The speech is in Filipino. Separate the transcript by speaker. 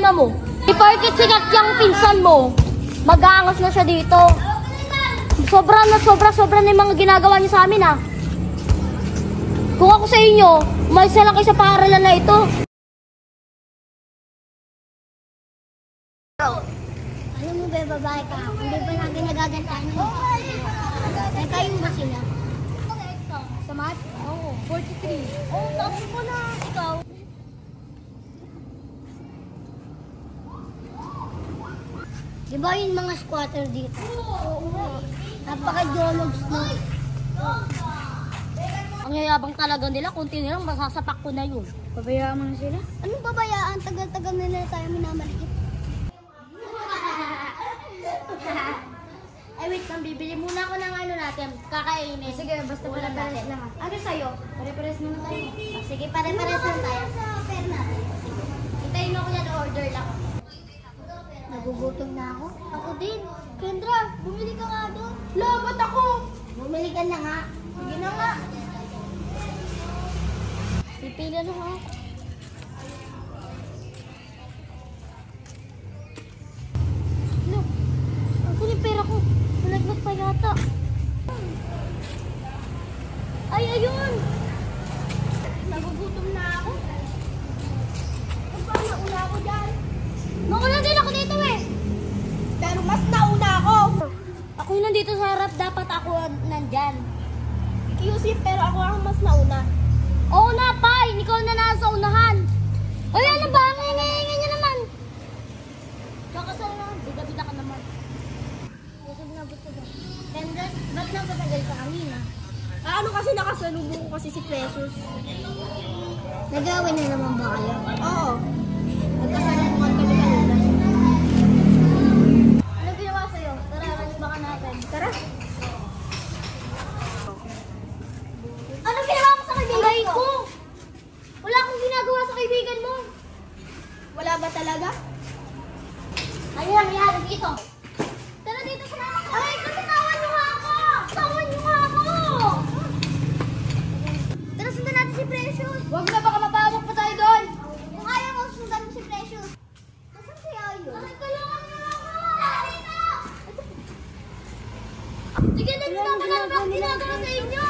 Speaker 1: problema mo? Iparkit sikat yung pinsan mo. Mag-aangas na siya dito. Sobra na yung mga ginagawa niyo sa amin, ha. Kung ako sa inyo, umalis na lang kayo sa paaralan na ito.
Speaker 2: Alam mo ba, babae ka? Hindi ba natin nagagantahan yun? Nagkayo ba sila? Sa mat? Oo, 43. Oo, tapos mo na. Ikaw. Di ba yung mga squatter dito? Oo. Napaka-geologs na.
Speaker 1: Ang yayabang talaga nila, kunti nilang masasapak ko na yun.
Speaker 2: Pabayaan mo na sila? Anong pabayaan? Tagal-tagal nila tayo minamalikit.
Speaker 1: Ay wait lang, bibili muna ako ng ano natin, kakainin.
Speaker 2: Sige, basta pare-pares lang.
Speaker 1: Ano sa'yo?
Speaker 2: Pare-pares muna tayo.
Speaker 1: Sige, pare-pares lang tayo.
Speaker 2: Sa pera natin.
Speaker 1: Hintayin mo ko yan, order lang.
Speaker 2: Nagugutom na ako. Ako din. Kendra, bumili ka nga doon.
Speaker 1: Labat ako!
Speaker 2: Bumili ka na nga.
Speaker 1: Sige na nga. Pipili na nga. No, asan yung pera ko? Nalaglag pa yata. Ay, ayun! Nagugutom na ako.
Speaker 2: Paano nauna ako dyan?
Speaker 1: Nauna din ako dito eh!
Speaker 2: Pero mas nauna ako.
Speaker 1: Ako yung nandito sa harap, dapat ako nandyan.
Speaker 2: QC, pero ako ang mas nauna.
Speaker 1: Oo na, Pai! Ikaw na nasa unahan! Ay, ano ba? Ang ingay-ingay niya naman! Kakasal na, bida-bida ka naman. Busog na.
Speaker 2: Kendra, ba't napatagal ka kanina?
Speaker 3: Ano kasi nakasalubong ko kasi si Precious.
Speaker 2: Nag-away na naman ba kayo?
Speaker 3: Oo. Nagkasalubong kami kanina.
Speaker 1: Ano ginawa sa'yo? Tara, ranis baka natin.
Speaker 3: Tara.
Speaker 1: Ano ginawa mo sa kaibigan ko? Wala akong ginagawa sa kaibigan mo.
Speaker 3: Wala ba talaga?
Speaker 1: Ano yan, nangyari dito? Tara dito sa mga ko. Ay, kasi tawan niyo nga ako! Tawan niyo nga ako! Tara, sundan natin si Precious.
Speaker 3: Huwag na, baka mapawag pa tayo doon.
Speaker 2: Kung ayaw mo, sundan mo si Precious. Nasaan kaya yun?
Speaker 1: Ay, tulungan niyo ako! Sige, nagtatagal ba ang ginagawa sa inyo?